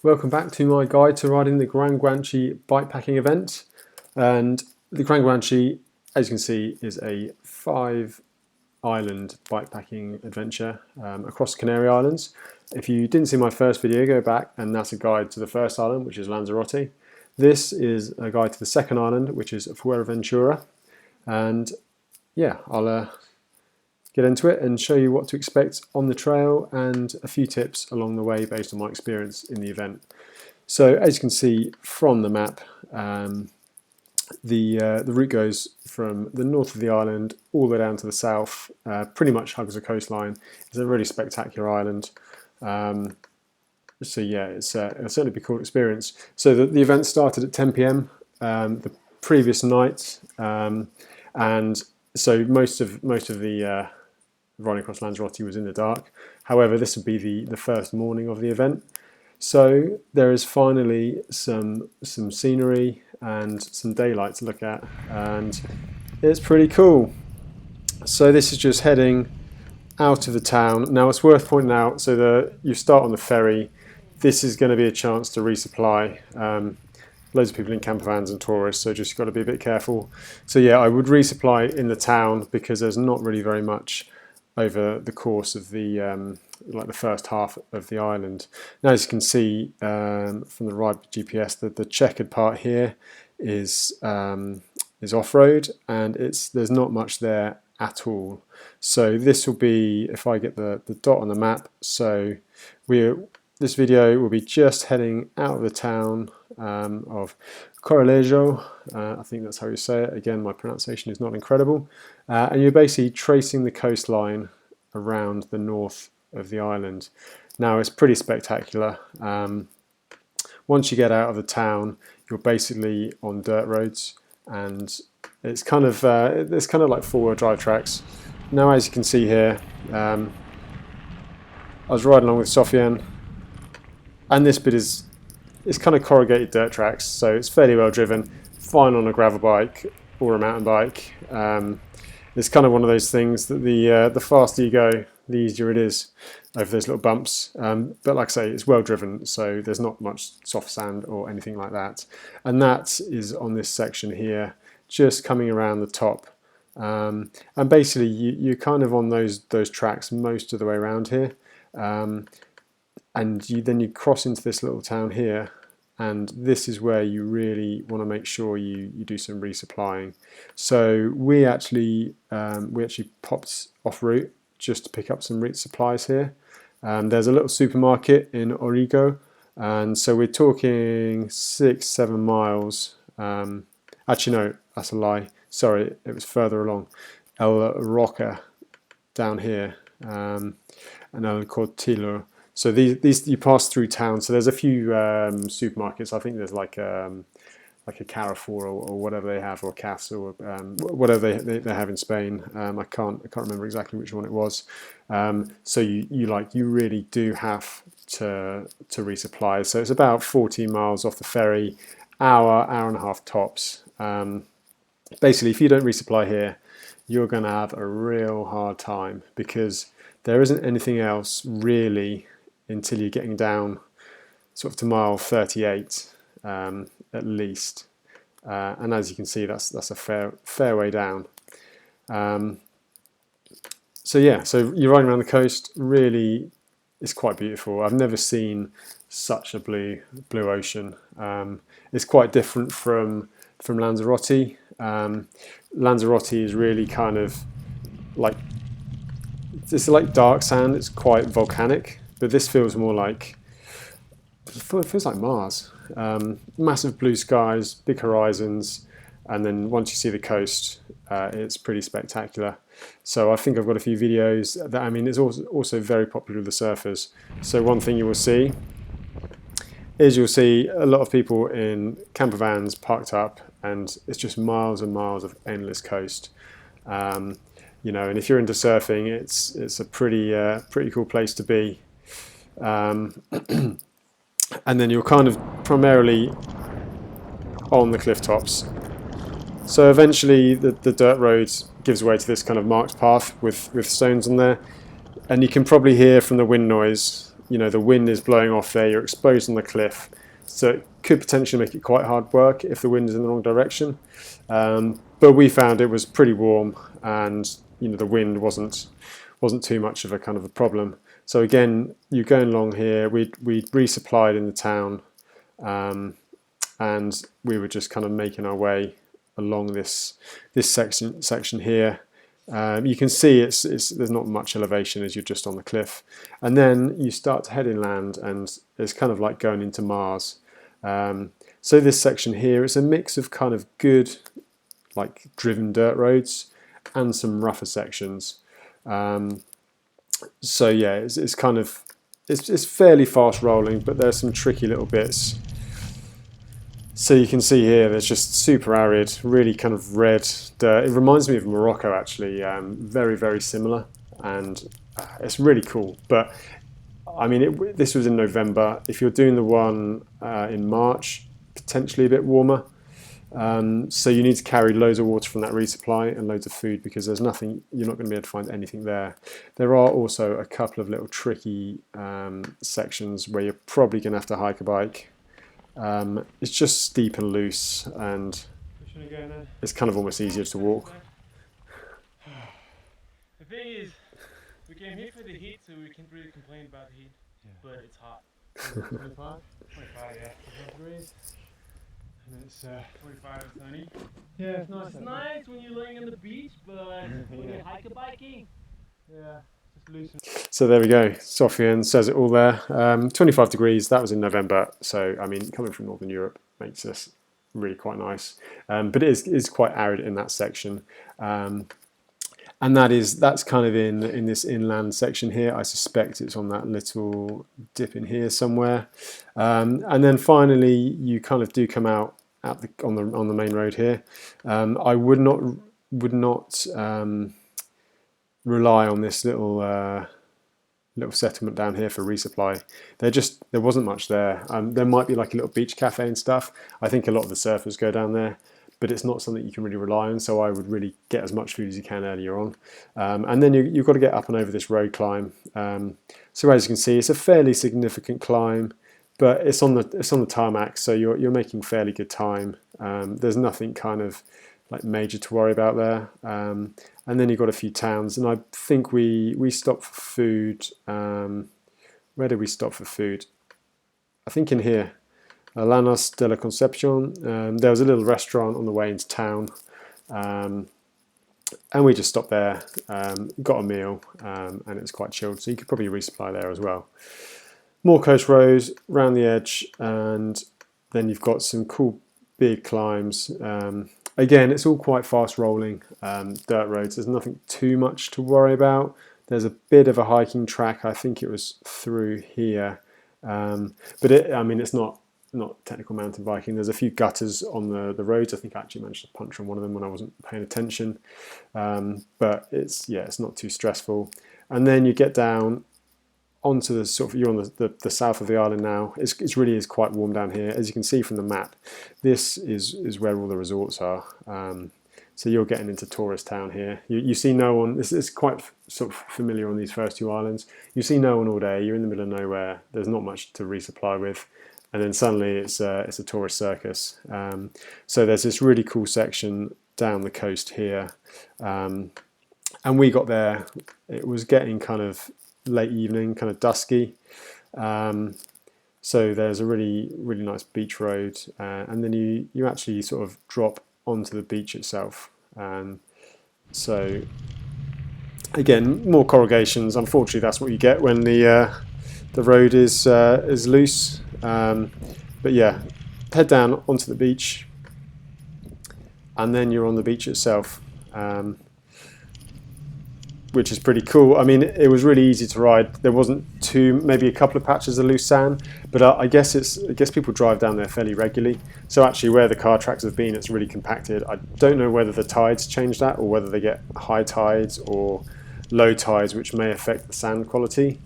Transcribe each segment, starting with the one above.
Welcome back to my guide to riding the GranGuanche bikepacking event. And the GranGuanche, as you can see, is a 5-island bikepacking adventure across the Canary Islands. If you didn't see my first video, go back, and that's a guide to the first island, which is Lanzarote. This is a guide to the second island, which is Fuerteventura. And yeah, I'll get into it and show you what to expect on the trail and a few tips along the way based on my experience in the event. So as you can see from the map, the route goes from the north of the island all the way down to the south, pretty much hugs the coastline. It's a really spectacular island. So yeah, it'll certainly be a cool experience. So the event started at 10 p.m. The previous night, and so most of the riding across Lanzarote was in the dark. However, this would be the first morning of the event. So there is finally some scenery and some daylight to look at, and it's pretty cool. So this is just heading out of the town. Now it's worth pointing out, so you start on the ferry. This is going to be a chance to resupply. Loads of people in camper vans and tourists, so just got to be a bit careful. So yeah, I would resupply in the town because there's not really very much over the course of the the first half of the island. Now, as you can see from the ride GPS, the checkered part here is off-road, and there's not much there at all. So this will be, if I get the dot on the map, so this video will be just heading out of the town of Corralejo. I think that's how you say it. Again, my pronunciation is not incredible. And you're basically tracing the coastline around the north of the island. Now, it's pretty spectacular. Once you get out of the town, you're basically on dirt roads, and it's kind of like four-wheel drive tracks. Now, as you can see here, I was riding along with Sofian, and this bit is kind of corrugated dirt tracks, so it's fairly well driven, fine on a gravel bike or a mountain bike. It's kind of one of those things that the faster you go, the easier it is over those little bumps. But like I say, it's well driven, so there's not much soft sand or anything like that. And that is on this section here, just coming around the top. And basically, you're kind of on those tracks most of the way around here. And then you cross into this little town here, and this is where you really want to make sure you do some resupplying. So we actually popped off route just to pick up some route supplies here. There's a little supermarket in Origo, and so we're talking 6-7 miles. Actually, no, that's a lie. Sorry, it was further along. El Roca down here, and El Cortillo. So these you pass through town. So there's a few supermarkets. I think there's like a Carrefour or whatever they have, or Cas, or whatever they have in Spain. I can't remember exactly which one it was. So you really do have to resupply. So it's about 14 miles off the ferry, hour and a half tops. Basically, if you don't resupply here, you're going to have a real hard time, because there isn't anything else really until you're getting down sort of to mile 38 at least, and as you can see, that's a fair way down. So yeah, so you're riding around the coast. Really, it's quite beautiful. I've never seen such a blue ocean. It's quite different from Lanzarote. Lanzarote is really kind of like, it's like dark sand. It's quite volcanic, but this feels more like, it feels like Mars. Massive blue skies, big horizons, and then once you see the coast, it's pretty spectacular. So I think I've got a few videos that, I mean, it's also very popular with the surfers. So one thing you will see is you'll see a lot of people in camper vans parked up, and it's just miles and miles of endless coast. You know, and if you're into surfing, it's a pretty cool place to be. And then you're kind of primarily on the cliff tops. So eventually the dirt road gives way to this kind of marked path with stones on there, and you can probably hear from the wind noise you know, the wind is blowing off there, you're exposed on the cliff, so it could potentially make it quite hard work if the wind is in the wrong direction. But we found it was pretty warm, and you know, the wind wasn't too much of a kind of a problem. So again, you're going along here. We resupplied in the town, and we were just kind of making our way along this section here. You can see there's not much elevation as you're just on the cliff, and then you start to head inland, and it's kind of like going into Mars. So this section here, it's a mix of kind of good, like driven dirt roads, and some rougher sections. So yeah, it's kind of it's fairly fast rolling, but there's some tricky little bits. So you can see here, there's just super arid, really kind of red dirt. It reminds me of Morocco actually, very, very similar, and it's really cool. But I mean, this was in November. If you're doing the one in March, potentially a bit warmer. So you need to carry loads of water from that resupply and loads of food, because there's nothing, you're not going to be able to find anything there. There are also a couple of little tricky sections where you're probably going to have to hike a bike. It's just steep and loose, and it's kind of almost easier to walk. The thing is, we came here for the heat, so we can't really complain about the heat, but it's hot. 25? 25, yeah. Degrees. And it's 45 and sunny. Yeah, it's nice. It's nice when you're laying on the beach, but when you're hiking biking, yeah. So there we go, Sofian says it all there. 25 degrees, that was in November, so I mean, coming from Northern Europe makes this really quite nice. But it is quite arid in that section. And that's kind of in this inland section here. I suspect it's on that little dip in here somewhere. And then finally, you kind of do come out on the main road here. I would not rely on this little settlement down here for resupply. There wasn't much there. There might be like a little beach cafe and stuff. I think a lot of the surfers go down there, but it's not something you can really rely on. So I would really get as much food as you can earlier on, and then you've got to get up and over this road climb. So as you can see, it's a fairly significant climb, but it's on the tarmac, so you're making fairly good time. There's nothing kind of like major to worry about there. And then you've got a few towns, and I think we stopped for food. Where did we stop for food? I think in here, Llanos de la Concepción. There was a little restaurant on the way into town, and we just stopped there, got a meal, and it was quite chilled, so you could probably resupply there as well. More coast roads round the edge, and then you've got some cool big climbs. Again, it's all quite fast rolling dirt roads. There's nothing too much to worry about. There's a bit of a hiking track. I think it was through here, but it's not technical mountain biking. There's a few gutters on the roads. I think I actually managed to puncture on one of them when I wasn't paying attention. But it's not too stressful. And then you get down onto the sort of, you're on the south of the island now. It really is quite warm down here, as you can see from the map. This is where all the resorts are. So you're getting into tourist town here. You see no one. This is quite sort of familiar on these first two islands. You see no one all day. You're in the middle of nowhere. There's not much to resupply with, and then suddenly it's a tourist circus. So there's this really cool section down the coast here, and we got there. It was getting kind of late evening, kind of dusky. So there's a really, really nice beach road, and then you actually sort of drop onto the beach itself. So again, more corrugations. Unfortunately, that's what you get when the road is loose. But yeah, head down onto the beach, and then you're on the beach itself. Which is pretty cool. I mean, it was really easy to ride. There wasn't maybe a couple of patches of loose sand, but I guess people drive down there fairly regularly. So actually, where the car tracks have been, it's really compacted. I don't know whether the tides change that, or whether they get high tides or low tides, which may affect the sand quality.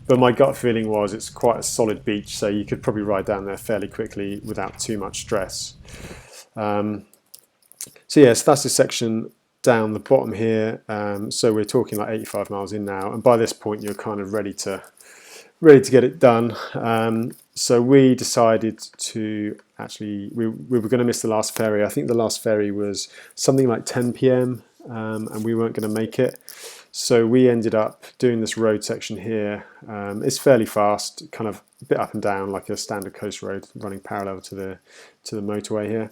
But my gut feeling was it's quite a solid beach, so you could probably ride down there fairly quickly without too much stress. So yes, that's the section down the bottom here. So we're talking like 85 miles in now, and by this point you're kind of ready to ready to get it done. So we decided to actually, we were going to miss the last ferry. I think the last ferry was something like 10 p.m. And we weren't going to make it. So we ended up doing this road section here. It's fairly fast, kind of a bit up and down, like a standard coast road running parallel to the motorway here.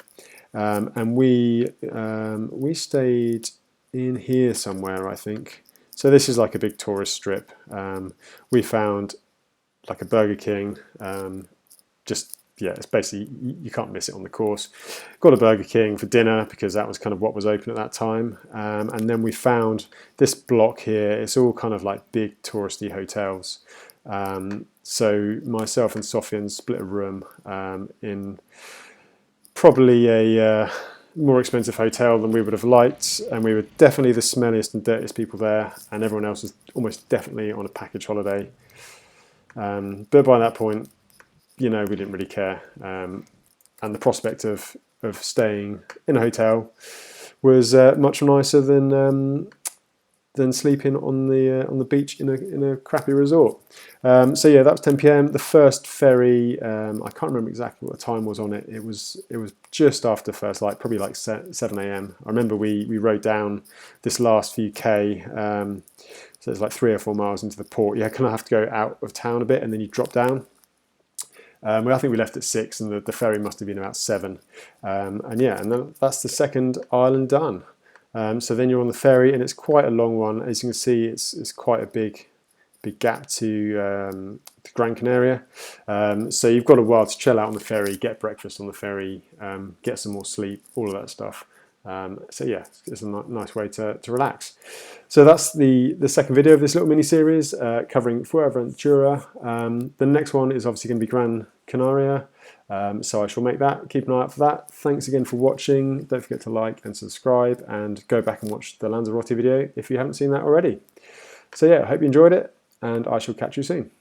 And we stayed in here somewhere, I think. So this is like a big tourist strip. We found like a Burger King, it's basically, you can't miss it on the course. Got a Burger King for dinner because that was kind of what was open at that time. And then we found this block here. It's all kind of like big touristy hotels. So myself and Sofian split a room in probably a more expensive hotel than we would have liked, and we were definitely the smelliest and dirtiest people there, and everyone else was almost definitely on a package holiday. But by that point, we didn't really care, and the prospect of staying in a hotel was much nicer than sleeping on the beach in a crappy resort. So yeah, that was 10 p.m. The first ferry, I can't remember exactly what the time was on it. It was just after first light, probably like 7 a.m. I remember we rode down this last few K. So it's like 3 or 4 miles into the port. You kind of have to go out of town a bit, and then you drop down. I think we left at 6, and the ferry must have been about 7. And then that's the second island done. So then you're on the ferry, and it's quite a long one. As you can see, it's quite a big gap to Gran Canaria. So you've got a while to chill out on the ferry, get breakfast on the ferry, get some more sleep, all of that stuff. So yeah, it's a nice way to relax. So that's the second video of this little mini series covering Fuerteventura. The next one is obviously going to be Gran Canaria. So I shall make that. Keep an eye out for that. Thanks again for watching. Don't forget to like and subscribe, and go back and watch the Lanzarote video if you haven't seen that already. So yeah, I hope you enjoyed it, and I shall catch you soon.